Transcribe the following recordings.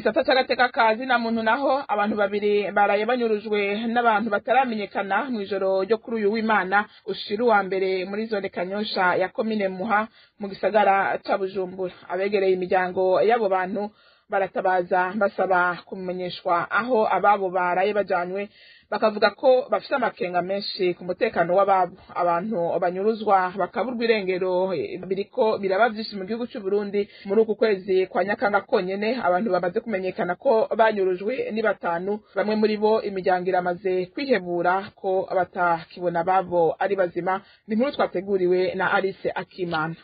gisata c'agateka kazi na muntu naho abantu babiri baraye banyurujwe n'abantu bataramenyekana mw'ijoro ryo kuri uyu w'Imana ushira wa mbere muri zone Kanyosha ya komine Muha mu gisagara ca Bujumbura. Abegereye imiryango y'abo bantu baratabaza basaba kumenyeshwa aho ababo baraye bajanywe, bakavuga ko bafite amakenga menshi ku mutekano w'ababo. Abantu banyuruzwa bakaburwa irengero biriko biraba vyinshi mu gihugu cy'u Burundi muri uku kwezi kwa Nyakanga konyene. Abantu bamaze kumenyekana ko banyurujwe ni 5, bamwe muri bo imiryango iramaze kwihebura ko batakibona ababo ari bazima. Ni inkuru twateguriwe na Alice Akimana.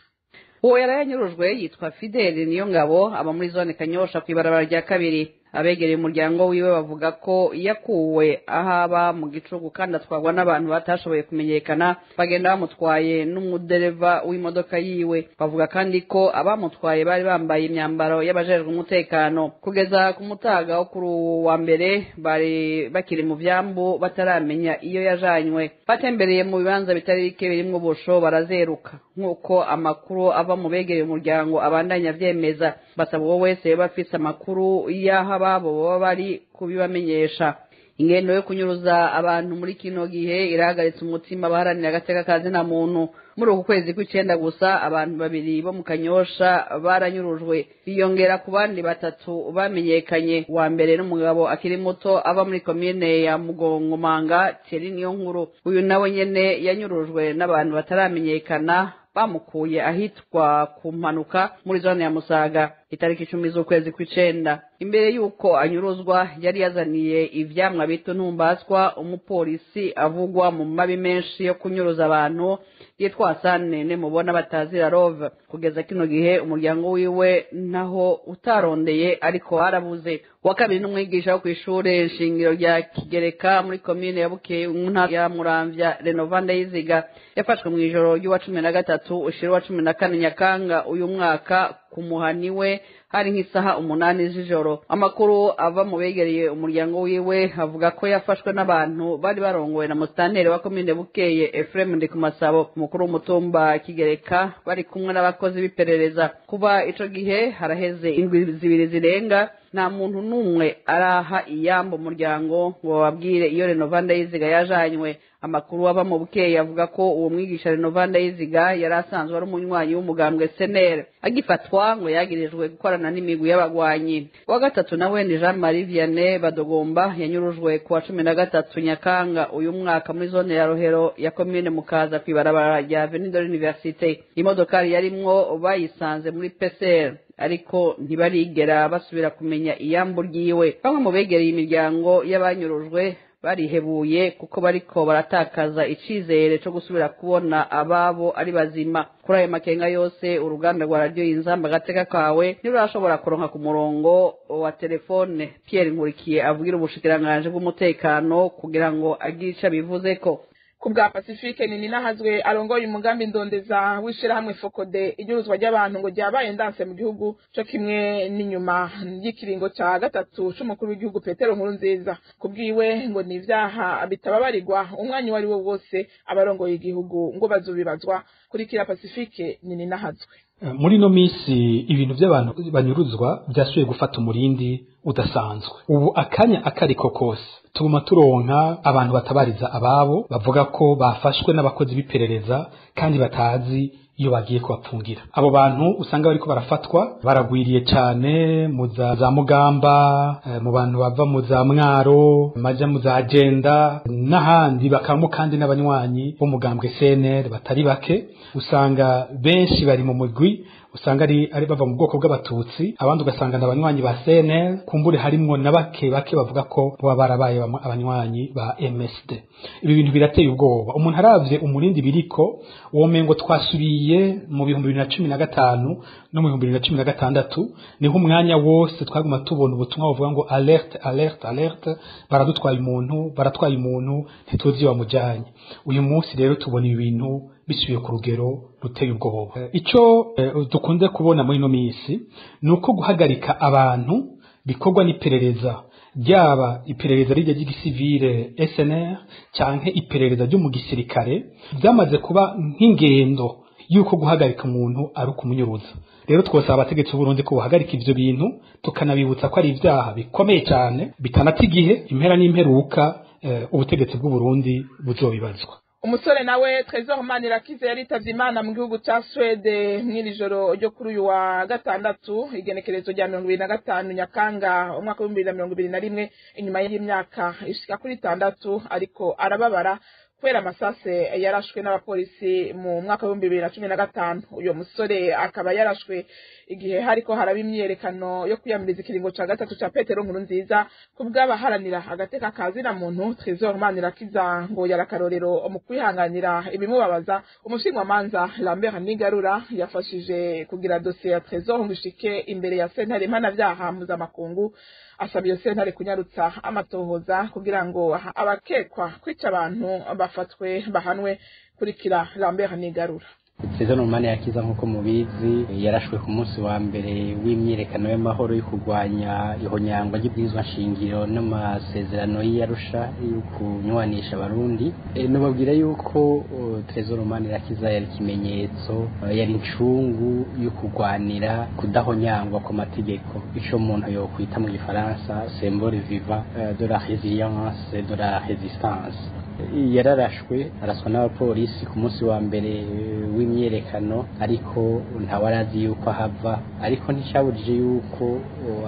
Uwo yarayanyurujwe yitwa Fidele Niyongabo, aba muri zone Kanyosha kw'ibarabara rya 2. Abegereye umuryango wiwe bavuga ko yakuwe ahaba mu gicugu kandi atwarwa n'abantu batashoboye kumenyekana, bagenda bamutwaye n'umudereva w'imodoka yiwe. Bavuga kandi ko abamutwaye bari bambaye imyambaro y'abajejwe umutekano. Kugeza ku mutaga wo kuri wa mbere bari bakiri mu vyambu bataramenya iyo yajanywe. Batembereye mu bibanza bitari bike birimwo ubusho barazeruka, nk'uko amakuru ava mu begereye umuryango abandanya vyemeza. Basaba uwo wese bafise amakuru y'aho ababo baba bari kubibamenyesha. Ingendo yo kunyuruza abantu muri kino gihe irahagaritse umutima baharanira agateka kazi na muntu. Muri uku kwezi kw'icenda gusa abantu babiri bo mu Kanyosha baranyurujwe, biyongera ku bandi 3 bamenyekanye. Wa mbere n'umugabo akiri muto ava muri komine ya Mugongomanga, Thierry Niyonkuru. Uyu nawe nyene yanyurujwe n'abantu bataramenyekana, bamukuye ahitwa ku Mpanuka muri zone ya Musaga itariki 10 z'ukwezi kw'icenda. Imbere yuko anyuruzwa yari yazaniye ivyamwa bito ntumbaswa. Umupolisi avugwa mu mabi menshi yo kunyuruza abantu yitwa Sanene mubona batazira Rove. Kugeza kino gihe umuryango wiwe naho utarondeye ariko arabuze. Wa kabiri n'umwigisha wo kw'ishure shingiro rya Kigereka muri komine ya Bukeye mu ntara ya Muramvya, Renovanda Yiziga, yafashwe mu ijoro ry'uwa 13 ushira wa 14 Nyakanga uyu mwaka ku muhaniwe hari nk'isaha 8 z'ijoro. Amakuru ava mu begereye umuryango wiwe avuga ko yafashwe n'abantu bari barongowe na mustanteri wa komine Bukeye Ephraim Ndikumasabo, umukuru w'umutumba Kigereka, bari kumwe n'abakozi b'iperereza. Kuba ico gihe haraheze indwi 2 zirenga nta muntu numwe araha iyambo umuryango ngo babwire iyo Renovanda Yiziga yajanywe. Amakuru ava mu Bukeye avuga ko uwo mwigisha Renovanda Yiziga yari asanzwe ari umunywanyi w'umugambwe SNL. Agifatwa ngo yagirijwe gukorana n'imigwi y'abagwanyi. Wa gatatu nawe ni Jean Marie Vianney Badogomba, yanyurujwe ku wa 13 Nyakanga uyu mwaka muri zone ya Rohero ya komine Mukaza kw'ibarabara rya Avenue de l'Université. Imodokari yarimwo bayisanze muri PCR, ariko ntibarigera basubira kumenya iyambo ryiwe. Bamwe mu begereye imiryango y'abanyurujwe barihebuye kuko bariko baratakaza icizere cyo gusubira kubona ababo ari bazima. Kuri ayo makenga yose uruganda rwa radio Inzamba Gateka kawe ntirurashobora kuronka ku murongo wa telefone Pierre Nkurikiye avugira ubushikiranganje bw'umutekano kugira ngo agica bivuze ko kubwa Pacifique nini nahazwe arongoye umugambi ndondeza wishira hamwe Fokode. Inyuruzwa ry'abantu ngo ryabaye ndanse mu gihugu cyo kimwe n'inyuma y'ikiringo ca 3 c'umukuru w'igihugu Petero Nkurunziza. Kubwiwe ngo ni ivyaha bitababarirwa umwanya wari wo wose abarongoye igihugu ngo bazubibazwa. Kurikira Pacifique nini nahazwe. Muri no misi ibintu by'abantu banyuruzwa byasuye gufata umurindi udasanzwe. Ubu akanya akariko kose tuguma turonka abantu batabariza ababo bavuga ko bafashwe n'abakozi b'iperereza kandi batazi iyo bagiye kubapfungira. Abo bantu usanga bariko barafatwa baragwiriye cyane mu za Mugamba, mu bantu bava mu za Mwaro, maja mu za Agenda n'ahandi, bakamo kandi n'abanywanyi bo mugambwe CNL batari bake. Usanga benshi bari mu mugwi, usanga ari bava mu bwoko bw'abatutsi, abandi ugasanga n'abanywanyi ba CNL, kumbure harimwo na bake bavuga ko baba barabaye abanywanyi ba MSD. Ibi bintu birateye ubwoba. Umuntu aravye umurindi biriko womengo twasubiye mu 2015 no mu 2016, niho umwanya wose twaguma tubona ubutumwa buvuga ngo alerte alerte alerte, baradutwaye umuntu ntituzi wamujanye. Uyu munsi rero tubona ibintu bisubiye ku rugero ruteye ubwoba. Ico dukunze kubona muri no misi nuko guhagarika abantu bikorwa n'iperereza, ryaba iperereza rijya ry'igisivile SNR canke iperereza ryo mu gisirikare, byamaze kuba nk'ingendo yuko guhagarika umuntu ari ukumunyuruza. Rero twosaba abategetsi b'Uburundi ko bahagarika ivyo bintu, tukanabibutsa ko ari ivyaha bikomeye cyane bitanata igihe impera n'imperuka ubutegetsi bw'Uburundi buzobibazwa. Umusore nawe Trésor Manirakiza yaritavye Imana mu gihugu ca Swede mw'iri joro ryo kuri uyu wa gatandatu igenekerezo rya 2025 Nyakanga umwaka wa 2021 inyuma y'imyaka ishika kuri 6 ariko arababara kubera amasase yarashwe n'abapolisi mu mwaka wa 2015. Uyo musore akaba yarashwe igihe hariko haraba imyerekano yo kwiyamiriza ikiringo ca gatatu ca Petero Nkurunziza kubw'abaharanira agateka kazina muntu. Trésor Manirakiza ngo yarakarorero mu kwihanganira ibimubabaza. Umushingamanza Lambert Nigarura yafashije kugira dossier ya Trésor ngo ishike imbere ya sentare mpanavyaha mpuzamakungu, asaba iyo sentare kunyarutsa amatohoza kugira ngo abakekwa kwica abantu bafatwe bahanwe. Kurikira Lambert Nigarura. Trésor Manirakiza nk'uko mubizi yarashwe ku munsi wa mbere w'imyirekano y'amahoro yo kurwanya ihonyangwa ry'ibwirizwa nshingiro n'amasezerano y'Arusha yo kunywanisha abarundi. Nobabwira yuko Trésor Manirakiza yari ikimenyetso, yari incungu yo kurwanira kudahonyangwa ku mategeko, ico umuntu yo kwita mu gifaransa symbole vivant de la résilience et de la résistance. Yararashwe araswa n'abapolisi ku munsi wa mbere w'imyerekano, ariko ntawarazi yuko ahava, ariko nticyabujije yuko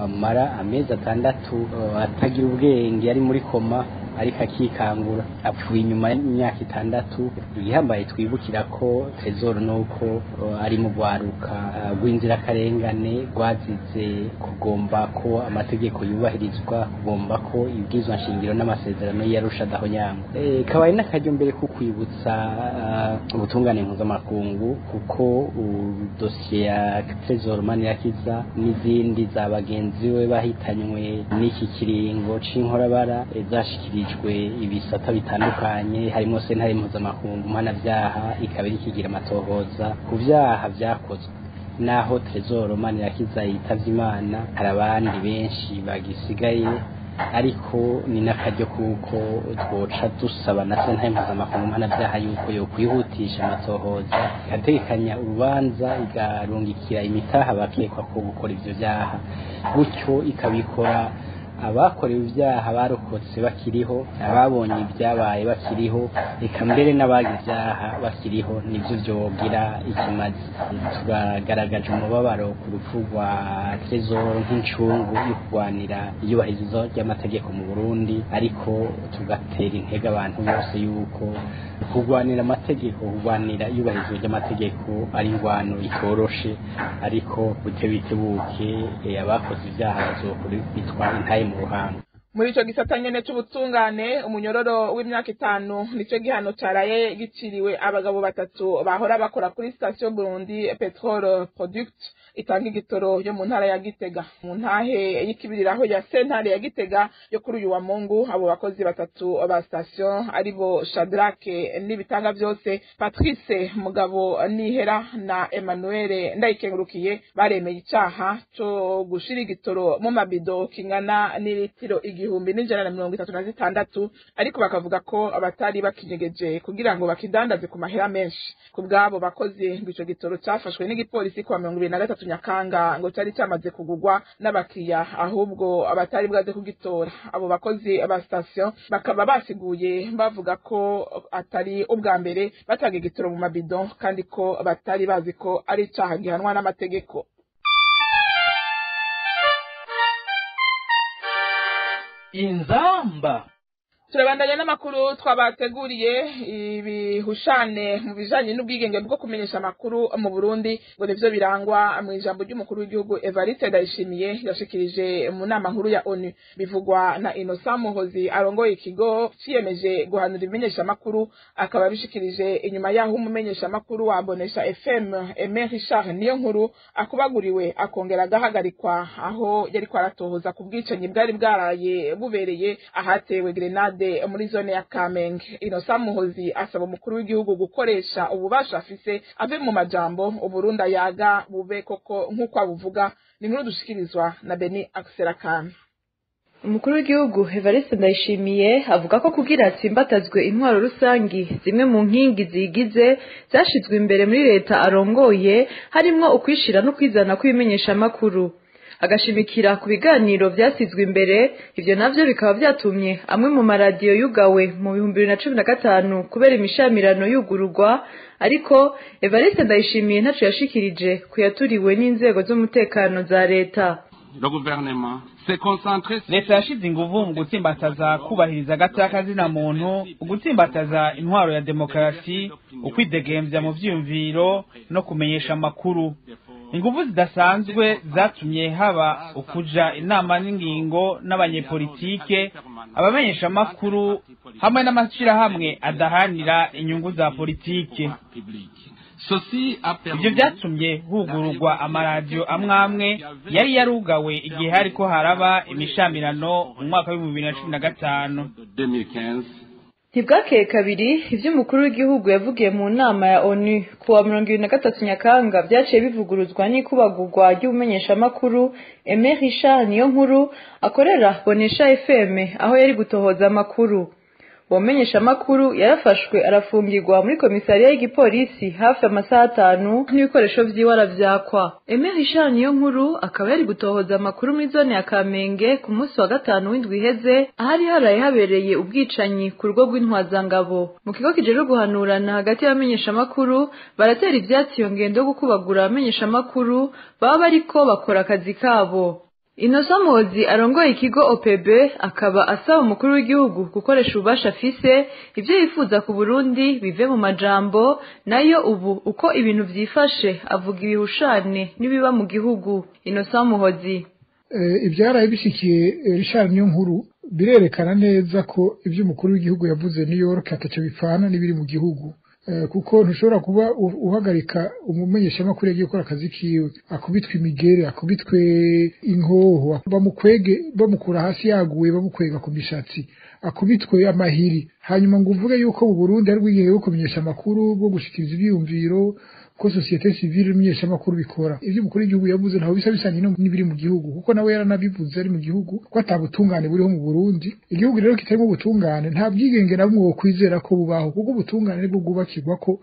amara amezi 6 atagira ubwenge, ari muri koma, ariko akikangura. Apfuye inyuma y'imyaka 6. Igihambaye twibukira ko Trésor nuko ari mu rwaruka rw'inzirakarengane rwazize kugomba ko amategeko yubahirizwa, kugomba ko ibwirizwa nshingiro n'amasezerano y'Arusha adahonyangwa. Kabaye n'akaryo mbere ko kwibutsa ubutungane mpuzamakungu kuko dossier ya Trésor Manirakiza n'izindi za bagenzi we bahitanywe n'iki kiringo c'inkorabara zashikirijwe ibisata bitandukanye, harimo sentare mpuzamakungu mpanavyaha ikaba ikigira amatohoza ku vyaha vyakozwe. Naho Trésor Manirakiza yitavye Imana, hari abandi benshi bagisigaye, ariko ni n'akaryo kuko twoca dusaba na sentare mpuzamakungu mpanavyaha yuko yo kwihutisha amatohoza, igategekanya urubanza, igarungikira imitaha bakekwa ko gukora ivyo vyaha, gutyo ikabikora abakorewe ibyaha barokotse bakiriho, ababonye ibyabaye bakiriho, eka mbere n'abagize ibyaha bakiriho. Nivyo vyogira ikimazi. Turagaragaje umubabaro ku rupfu rwa Trésor nk'incungu yo kurwanira iyubahirizo ry'amategeko mu Burundi, ariko tugatera intege abantu bose yuko kurwanira amategeko, kurwanira iyubahirizo ry'amategeko ari ingwano itoroshe, ariko butebitebuke abakoze ibyaha bazokubitwa intaye mu ruhanga. Muri ico gisata nyene c'ubutungane, umunyororo w'imyaka 5 nico gihano caraye giciriwe abagabo 3 bahora bakora kuri station Burundi Petrol Product itanga igitoro yo mu ntara ya Gitega. Mu ntahe y'ikibiriraho ya sentare ya Gitega yo kuri uyu wa Mungu, abo bakozi 3 ba station aribo Shadrack n'ibitanga byose, Patrice Mugabo Nihera na Emmanuel Ndayikengurukiye baremeye icaha cyo gushira igitoro mu mabido kingana n'ilitiro 1136, ariko bakavuga ko abatari bakinyegeje kugira ngo bakidandaze ku mahera menshi. Ku bwabo bakozi ngo ico gitoro cyafashwe n'igipolisi kwa 2023 Nyakanga ngo cyari cyamaze kugugwa n'abakiya, ahubwo abatari bwaze kugitora. Abo bakozi ba station bakaba basiguye bavuga ko atari ubwa mbere batanga igitoro mu mabido, kandi ko batari bazi ko ari icaha gihanwa n'amategeko. Inzamba. Turabandanya n'amakuru twabateguriye. Ibihushane mu bijanye n'ubwigenge bwo kumenyesha amakuru mu Burundi ngo nivyo birangwa mu ijambo ry'umukuru w'igihugu Evariste Ndayishimiye yashikirije mu nama nkuru ya ONU. Bivugwa na Innocent Muhozi arongoye ikigo ciyemeje guhanura ibimenyesha amakuru, akaba bishikirije inyuma yaho umumenyesha amakuru wa Bonesha FM Aimé Richard Niyonkuru akubaguriwe akongera agahagarikwa aho yari kwaratohoza ku bwicanyi bwari bwaraye bubereye ahatewe grenade muri zone ya Kamenge. Innocent Muhozi asaba umukuru w'igihugu gukoresha ububasha afise ave mu majambo Uburundi yaga bube koko nk'uko abuvuga. Ni nkuru dushikirizwa na Beni Akserakana. umukuru w'igihugu Evariste Ndayishimiye avuga ko kugira atsimbatazwe intwaro rusangi zimwe mu nkingi zigize zashizwe imbere muri leta arongoye harimwo ukwishira no kwizana kw'ibimenyesha makuru agashimikira ku biganiro vyasizwe imbere ivyo navyo bikaba vyatumye amwe mu maradiyo yugawe mu 2015 kubera imishamirano yugururwa ariko Evariste Ndayishimiye ntaco yashikirije kuyaturiwe n'inzego z'umutekano za leta. leta yashize inguvu mu gutsimbataza kubahiriza agateka zina muntu ugutsimbataza intwaro ya demokarasi ukwidegemvya mu vyiyumviro no kumenyesha amakuru. Inguvu zidasanzwe zatumye haba ukuja inama n'ingingo n'abanyepolitike abamenyesha amakuru hamwe n'amashirahamwe adahanira inyungu za politike. Ivyo vyatumye hugururwa amaradiyo amwamwe yari yarugawe igihe hariko haraba imishamirano mu mwaka wa 2015. Ntibwakeye kabiri ivyo umukuru w'igihugu yavugiye mu nama ya ONU kuwa 23 Nyakanga vyaciye bivuguruzwa n'ikubagurwa ry'ubumenyesha makuru Aimé Richard Niyonkuru akorera Bonesha FM aho yari gutohoza amakuru. Umenyesha makuru yarafashwe arafungirwa muri komisariya y'igipolisi hafi amasaha 5 n'ibikoresho vyiwe aravyakwa. Aimé Richard Niyonkuru akaba yari gutohoza amakuru muri zone ya Kamenge ku munsi wa 5 w'indwi iheze ahari haraye habereye ubwicanyi ku rugo rw'intwazangabo. Mu kigo kijeje guhanurana hagati y'abamenyesha makuru baratera ivyatsi iyo ngendo yo gukubagura abamenyesha makuru baba bariko bakora akazi kabo. Innocent Muhozi arongoye ikigo OPB akaba asaba umukuru w'igihugu gukoresha ububasha afise ivyo yifuza ku Burundi bive mu majambo nayo ubu uko ibintu vyifashe avuga ibihushane nibiba mu gihugu. Innocent Muhozi ivyaraye bishikiye Richard Niyonkuru birerekana neza ko ivyo umukuru w'igihugu yavuze New York ataco bipfana n'ibiri mu gihugu. Kuko ntushobora kuba uhagarika umumenyesha makuru yagiye gukora akazi kiwe akubitwe imigere akubitwe inkoho bamukura hasi yaguye bamukwega ku mishatsi akubitwe amahiri hanyuma ngo uvuge yuko mu Burundi ari rwigiye kumenyesha makuru bwo gushikiriza ibyumviro ko societe civile n'umumenyesha makuru bikora ivyo umukuru w'igihugu yavuze ntaho bisa bisanye n'ibiri mu gihugu kuko nawe yaranabivuze ari mu gihugu ko atabutungane buriho mu Burundi. Igihugu rero kitarimo ubutungane nta byigenge na bumwe kwizera ko bubaho kuko ubutungane nibwo bwubakirwa ko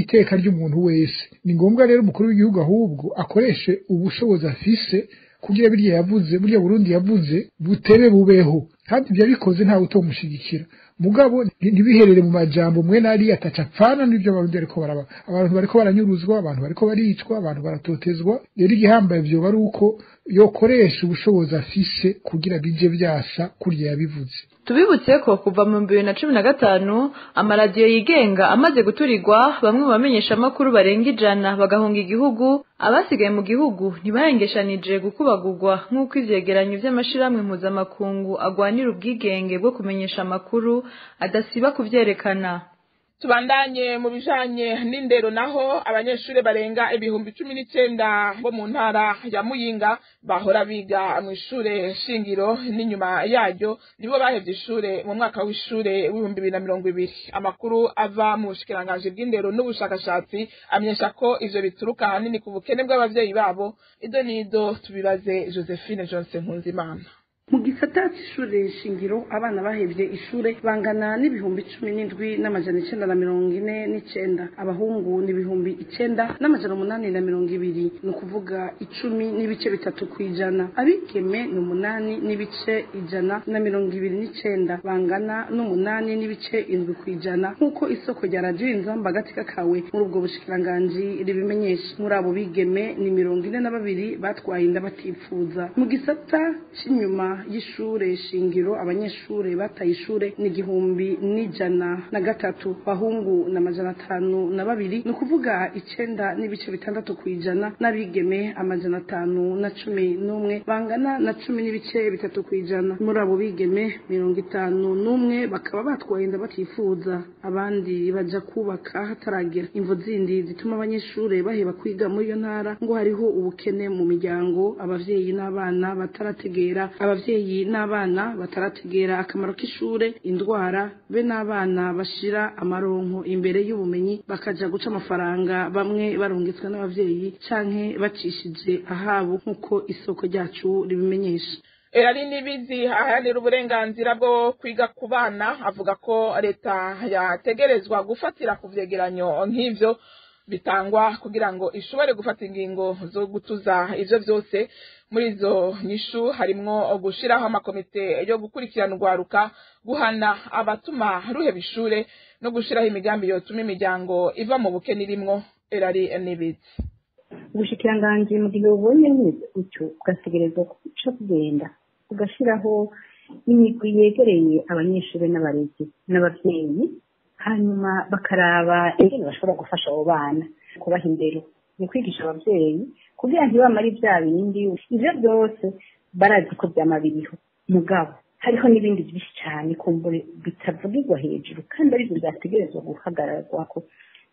iteka ry'umuntu wese. Ni ngombwa rero umukuru w'igihugu ahubwo akoreshe ubushobozi afise kugira birya yavuze burya Burundi yavuze butebe bubeho kandi ibyo bikoze ntawe utomushigikira mugabo ntibiherere mu majambo mwe nari atacapfana n'ibyo Abarundi ariko baraba abantu bariko baranyuruzwa abantu bariko baricwa abantu baratotezwa rero igihambaye byo bari uko yokoresha ubushobozi afise kugira bije byasha kurya yabivuze. Tubibutse ko kuva mu 2015 amaradiyo yigenga amaze guturirwa bamwe mu bamenyesha makuru barenga 100 bagahunga igihugu abasigaye mu gihugu ntibahengeshanije gukubagurwa nk'uko ivyegeranyo vy'amashiramwe mpuzamakungu agwanira ubwigenge bwo kumenyesha amakuru adasiba kuvyerekana. Tubandanye mu bijanye n'indero naho abanyeshuri barenga 19,000 bo mu ntara ya Muyinga bahora biga mu ishure shingiro n'inyuma yaryo nibo bahevye ishure mu mwaka w'ishure w'2020. Amakuru ava mu bushikiranganje bw'indero n'ubushakashatsi amenyesha ko ivyo bituruka hanini ku bukene bw'abavyeyi babo. Idonido tubibaze Josephine Johnson Nkunzimana. Mu gisata c'ishure shingiro abana bahevye ishure bangana n'ibihumbi 17,949 abahungu n'ibihumbi 9,820 no kuvuga 10.3 kwijana abigeme ni 8.129 bangana n'8.7 kwijana nkuko isoko rya radio Inzamba gatika kawe muri ubwo bushikiranganje ribimenyesha. Muri abo bigeme ni 42 batwaye inda batipfuza. Mu gisata c'inyuma y'ishure shingiro abanyeshure bataye ishure ni 1,103 bahungu na 502 no kuvuga 9.6 kwijana n'abigeme 511 bangana na 10.3 kwijana. Muri abo bigeme 51 bakaba batwaye inda batifuza abandi baja kubaka hataragera. Imvo zindi zituma abanyeshure baheba kwiga muri iyo ntara ngo hariho ubukene mu miryango abavyeyi n'abana batarategera n'abana batarategera akamaro k'ishure indwara be n'abana bashira amaronko imbere y'ubumenyi bakaja guca amafaranga bamwe barungitswe n'abavyeyi canke bacishije ahabo nkuko isoko ryacu ribimenyesha. Erari Nibizi aharanira uburenganzira bwo kwiga ku bana avuga ko leta yategerezwa gufatira ku vyegeranyo nk'ivyo bitangwa kugira ngo ishobore gufata ingingo zo gutuza ivyo vyose. Muri izo nyishu harimwo gushiraho amakomite yo gukurikirana urwaruka, guhana abatuma ruheba ishure no gushiraho imigambi yotuma imiryango iva mu bukene irimwo. Erari Nibizi: ubushikiranganji mu gihe bubonye neza gutyo bwategerezwa kuca kugenda ugashiraho imigwi yegereye abanyeshuri n'abarezi n'abavyeyi, hanyuma bakaraba ingene bashobora gufasha abo bana, kubaha indero, ni kwigisha abavyeyi kugira ntibamare vya bindi. Ivyo byose barazi ko vyama biriho, mugabo hariho n'ibindi vyinshi cane kumbure bitavugirwa hejuru kandi arivyo vyategerezwa guhagararwako.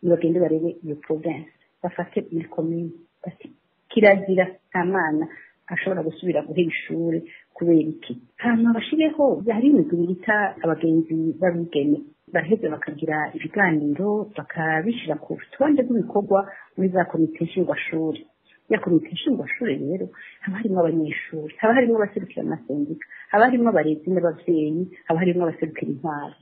Nibagende barebe iyo province, bafate muri komine bati kirazira nta mwana ashobora gusubira guheba ishure kubera iki, hama bashireho hari imigwi bita abagenzi babigeme, baheze bakagira ibiganiro bakabishira ku rutonde rw'ibikorwa muri za komite nshingwashure. Ya komite nshingwashure rero haba harimwo abanyeshuri, haba harimwo abaserukira amasendika, haba harimwo abarezi n'abavyeyi, haba harimwo abaserukira intwaro.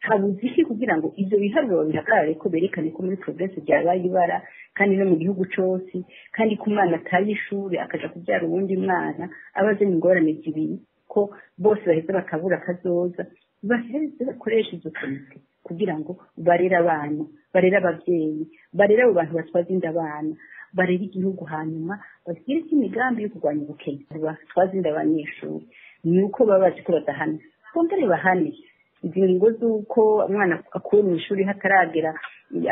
habuze iki kugira ngo ivyo biharuro bihagarare ko berekane ko muri province ryabaye ibara kandi no mu gihugu cose, kandi ko umwana ataye ishure akaja kubyara uwundi mwana abaze ingorane zibiri, ko bose baheze bakabura kazoza. Baheze bakoresha izo komite kugira ngo barera abana, barera abavyeyi, barera abo bantu batwaza inda abana, barera igihugu, hanyuma bagire imigambi yo kurwanya ubukene batwaza inda abanyeshuri. Ni uko baba bazi ko badahana, bongere bahane ingingo z'uko umwana akuwe mu ishuri hataragera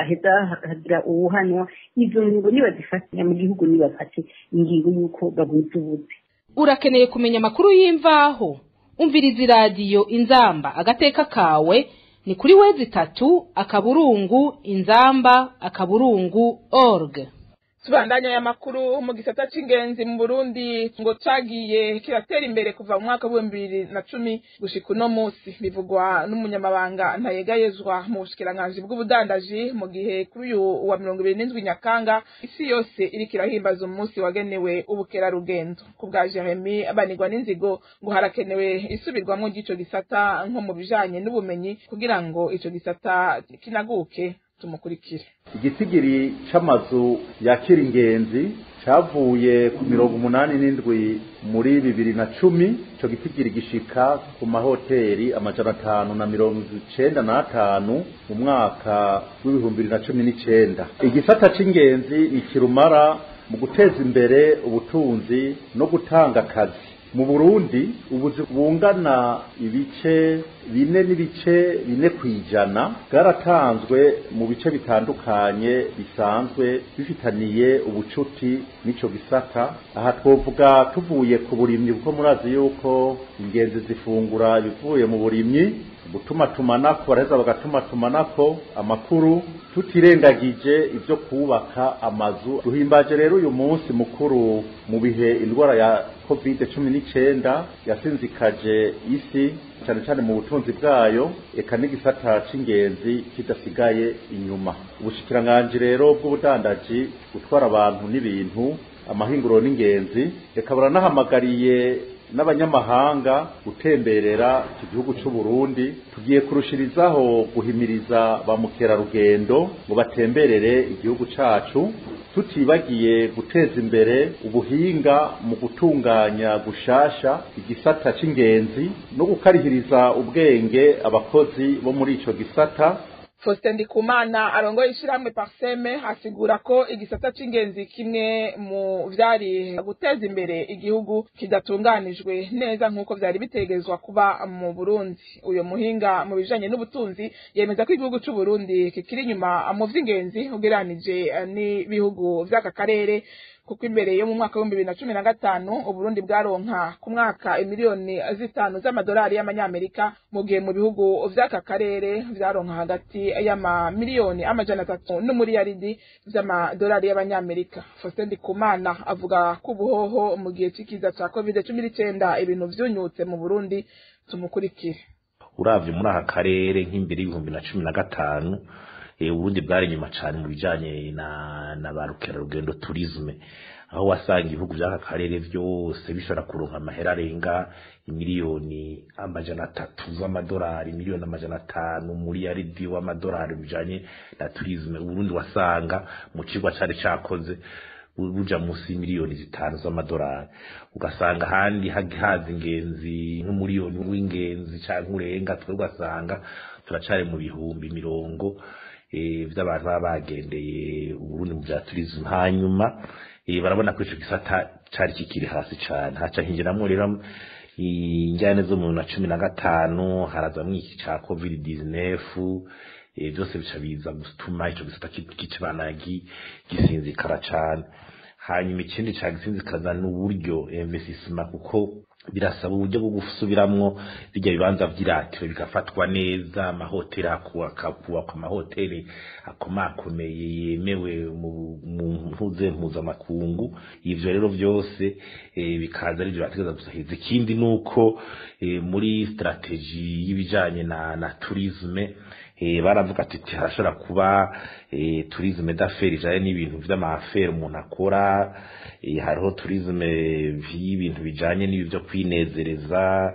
aheza hakagira uwuhanwa. Izo ngingo nibazifatira mu gihugu, nibafate ingingo y'uko babuze ubuzi. Urakeneye kumenya amakuru y'imvaho? Umviriza iradiyo Inzamba agateka kawe, ni kuri www.inzamba.org. Tubandanya ya makuru mu gisata c'ingenzi mu Burundi ngo cagiye kiratera imbere kuva mu mwaka wa 2010 gushika uno munsi, bivugwa n'umunyamabanga ntayegayezwa mu bushikiranganje bw'ubudandaji, mu gihe kuri uyu wa 27 Nyakanga isi yose iri kirahimbaza umunsi wagenewe ubukerarugendo. Ku bwa Jeremy abanirwa n'inzigo ngo harakenewe isubirwamwo ry'ico gisata nko mu bijanye n'ubumenyi kugira ngo ico gisata kinaguke. Tumukurikire. Igisigiri c'amazu yakira ingenzi cavuye ku 87 muri 2010, ico gisigiri gishika ku mahoteli 595 mu mwaka w'2019. Igisata c'ingenzi ni kirumara mu guteza imbere ubutunzi no gutanga akazi. Mu Burundi ubuzi bungana ibice 4 kwijana bwaratanzwe mu bice bitandukanye bisanzwe bifitaniye ubucuti n'ico gisata. Aha twovuga tuvuye ku burimyi, kuko murazi yuko ingenzi zifungura bivuye mu burimyi, gutumatumanako baraheza bagatuma amakuru, tutirengagije ivyo kubaka amazu. Duhimbaje rero uyu munsi mukuru mu bihe indwara ya COVID-19 yasinzikaje isi cyane cyane mu butunzi bwayo, eka n'igisata c'ingenzi kidasigaye inyuma. Ubushikiranganje rero bw'ubudandaji gutwara abantu n'ibintu, amahinguro n'ingenzi, eka buranahamagariye n'abanyamahanga gutemberera iki gihugu c'u Burundi. Tugiye kurushirizaho guhimiriza ba mukerarugendo ngo batemberere igihugu cacu, tutibagiye guteza imbere ubuhinga mu gutunganya gushasha igisata c'ingenzi no gukarihiriza ubwenge abakozi bo muri ico gisata. Faustin Ndikumana arongoye ishiramwe Parseme asigura ko igisata c'ingenzi kimwe mu vyari guteza imbere igihugu kidatunganijwe neza nk'uko vyari bitegezwa kuba mu Burundi. Uyo muhinga mu bijanye n'ubutunzi yemeza ko igihugu c'u Burundi kikiri inyuma mu vy'ingenzi ugereranije n'ibihugu vy'aka karere, kuko imbere yo mu mwaka wa 2015 Uburundi bwaronka ku mwaka miliyoni 5 z'amadolari y'amanyamerika, mu gihe mu bihugu vy'aka karere vyaronka hagati y'ama miliyoni 300 n'umuriyaridi z'amadolari y'abanyamerika. Faustin Ndikumana avuga ko ubuhoho mu gihe c'ikiza ca COVID-19 ibintu vyunyutse mu Burundi. Tumukurikire. Uravye muri aka karere nk'imbere y'ibihumbi na 15 Uburundi bwari nyuma cyane mu bijanye na ba rukerarugendo tourisme, aho wasanga ibihugu by'aka karere byose bishobora kuronka amahera arenga imiliyoni 300 z'amadolari, miliyoni 500 muri yaridi w'amadolari bijanye na tourisme. Uburundi wasanga mu kigwa cyari cyakoze buja musi miliyoni 5 z'amadolari, ugasanga handi hagihaza ingenzi nk'umuliyoni w'ingenzi cyangwa urenga, tugasanga turacari mu bihumbi mirongo by'abantu bagendeye Uburundi mu bya tourisme. Hanyuma barabona ko ico gisata cari kikiri hasi cyane, haca hinjiramwo rero injyane zo mu 2015 harazamwe iki ca COVID-19, byose bica biza gutuma ico gisata kikibanagi gisinzikara cyane. Hanyuma ikindi cagisinzikaza n'uburyo investissement, kuko birasaba uburyo bwo gusubiramwo bijya bibanza vy'iratiro bigafatwa neza, amahoteli akubakwa, amahoteli akomakomeye yemewe mu mpuzamakungu. Ivyo rero vyose bikaza ari byo bategeza gusahiza. Ikindi nuko muri strategy y'ibijanye na tourisme baravuga ati harashobora kuba tourisme d'affaires ijanye n'ibintu vy'amafere umuntu akora, hariho tourisme y'ibintu bijanye n'ibi byo kwinezereza,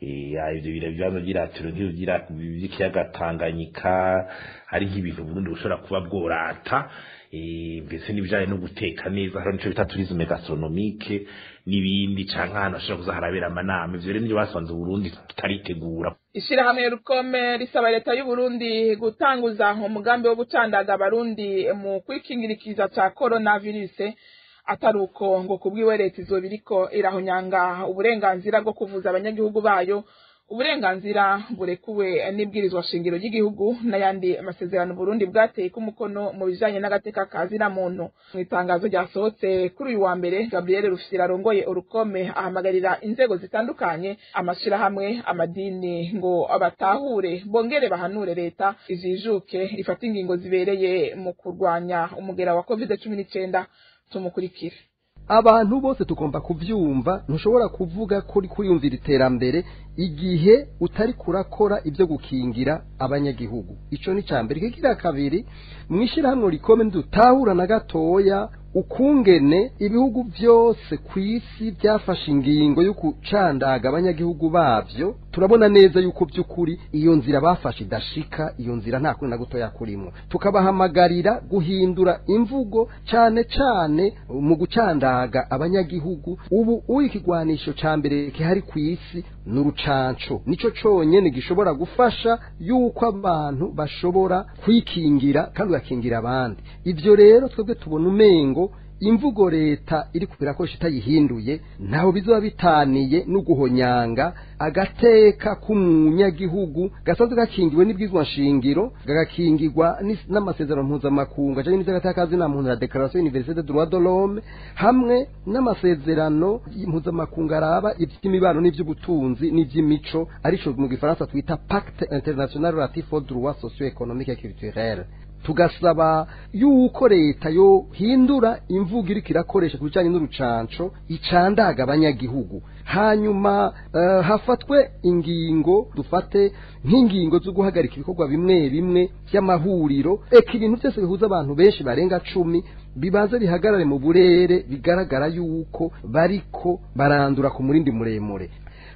ivyo bibanza by'iratiro nk'ikiyaga Tanganyika, hari nk'ibintu Burundi bushobora kuba bworata, mbese n'ibijanye no guteka neza, hariho nico bita tourisme gastronomique n'ibindi, canke ahantu hashobora kuza harabera amanama. Ivyo rero nivyo basanze Burundi tutaritegura. Ishirahamwe Rukome risaba leta y'u Burundi gutanguza umugambi wo gucandaga abarundi mu kwikingirikiza ca coronavirus, ataruko ngo kubwiwe leta izobiriko irahonyanga uburenganzira bwo kuvuza abanyagihugu bayo, uburenganzira burekuwe n'ibwirizwa shingiro ry'igihugu n'ayandi amasezerano Burundi bwateye ku mukono mu bijanye n'agateka kazina muntu. Mu itangazo ryasohotse kuri uyu wa mbere, Gabriel Rufyiri arongoye Urukome ahamagarira inzego zitandukanye, amashirahamwe, amadini ngo abatahure bongere bahanure leta izijuke ifata ingingo zibereye mu kurwanya umugera wa COVID-19. Tumukurikire. Abantu bose tugomba kuvyumva, ntushobora kuvuga kuri kwiyumvira iterambere igihe utari kurakora ibyo gukingira abanyagihugu. Ico ni cambere. Kigira kabiri, mwishirahamwe Rukome ndutahura na gatoya ukungene ibihugu byose kwisi byafashe ingingo yo kucandaga abanyagihugu bavyo. Turabona neza yuko byukuri iyo nzira bafashe idashika, iyo nzira nta kuri na gutoya kurimo. Tukabahamagarira guhindura imvugo cyane cyane mu gucandaga abanyagihugu. Ubu uyikigwanisho cambere kihari kwisi n'urucanco, nico conyene gishobora gufasha yuko abantu bashobora kwikingira kandi bakingira abandi. Ivyo rero twebwe tubona umengo imvugo leta iri kubirakoresha itayihinduye ntaho bizoba bitaniye no guhonyanga agateka k'umunyagihugu gasanzwe gakingiwe n'ibwizwa nshingiro, gagakingirwa n'amasezerano mpuzamakungu ajanye n'ivyagateka kazina muntu na Declaration Universelle des Droits de l'Homme, hamwe n'amasezerano mpuzamakungu araba ivy'imibano n'ivy'ubutunzi n'ivy'imico, arico mu gifaransa twita Pacte International Relatif aux Droits Socio-Économiques et Culturels. Tugasaba yuko leta yo hindura imvugo iri kirakoresha kubijanye n'urucanco icandaga abanyagihugu, hanyuma hafatwe ingingo, dufate nk'ingingo zo guhagarika ibikorwa bimwe bimwe by'amahuriro, ibintu byose bihuza abantu benshi barenga 10 bibanze bihagarare mu burere bigaragara yuko bariko barandura ku murindi muremure.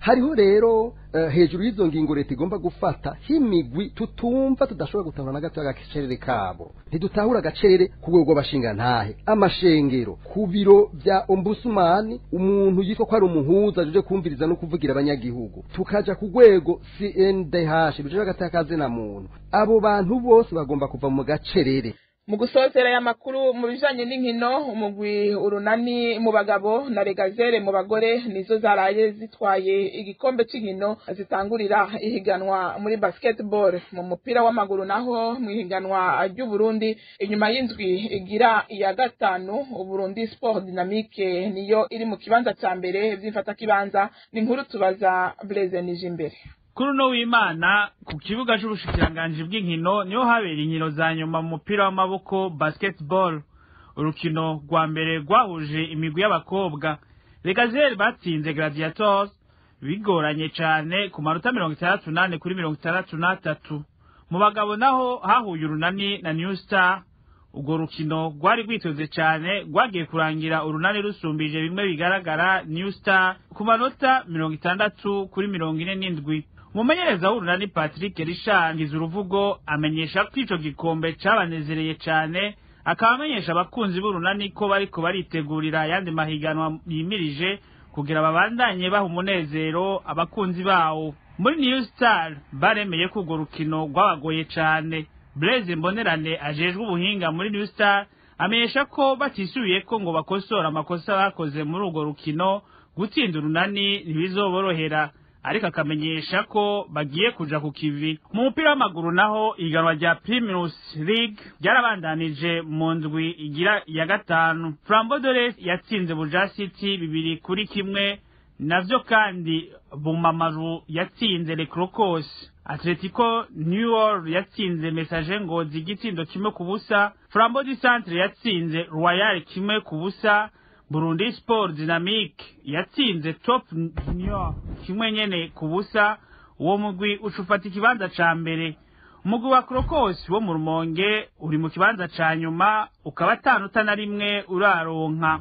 Hariho rero hejuru y'izo ngingo leta igomba gufata himigwi tutumva tudashobora gutahura na gato agacerere kabo. Ntidutahura agacerere ku rwego rw'abashinga ntahe, amashengero, ku biro bya ombudsman, umuntu yitwa ko ari umuhuza aje kumviriza no kuvugira abanyagihugu, tukaja ku rwego CNDH bije agatakaze na muntu. Abo bantu bose bagomba kuva mu gacerere. Mu gusozera ya makuru mu bijanye n'inkino, umugwi urunani mu bagabo na Regazere mu bagore nizo zaraye zitwaye igikombe c'inkino zitangurira ihiganwa muri basketball. Mu mupira w'amaguru naho mu ihiganwa ry'u Burundi, inyuma y'indwi igira iya gatanu, Burundi Sport Dynamique niyo iri mu kibanza ca mbere vy'imfata kibanza. Ni inkuru tubaza Blaise Nijimbere. Kuri no w'Imana ku kibuga c'ubushikiranganje bw'inkino niho habera inkino za nyuma mu mupira w'amaboko basketball. Urukino rwa mbere rwahuje imigwi y'abakobwa, Regazere batsinze Gladiators bigoranye cyane ku manota 68 kuri 63. mu bagabo naho hahuye urunani na New Star. Urwo rukino rwari rwitoze cyane rwagiye kurangira urunani rusumbije bimwe bigaragara New Star ku manota 60-47. Umumenyereza w'urunani Patrick Richard Ngizuruvugo amenyesha ko ico gikombe cabanezereye cyane, akaba amenyesha abakunzi b'urunani ko bariko baritegurira yandi mahiganwa yimirije kugira babandanye baha umunezero abakunzi bawo. Muri New Star baremeye ko urwo rukino rwabagoye cyane. Blaise Mbonerane ajejwe ubuhinga muri New Star amenyesha ko batisubiye ko ngo bakosora amakosa bakoze muri urwo rukino gutsinda urunani ntibizoborohera, ariko akamenyesha ko bagiye kuja ku kivi. Mu mupira w'amaguru naho iganwa rya Primus League ryarabandanije mu ndwi igira ya gatanu. Flambeau yatsinze Buja City 2-1, navyo kandi Bumamaru yatsinze Le Crocos. Atletico New York yatsinze Messager Ngozi igitsindo 1-0. Flambeau du Centre yatsinze Royal 1-0. Burundi Sport Dynamique yatsinze Top Junior 1-0. Uwo mugwi ucufata ikibanza ca mbere. Umugwi wa Crocos wo mu Rumonge uri mu kibanza ca nyuma, ukaba 5 uraronka.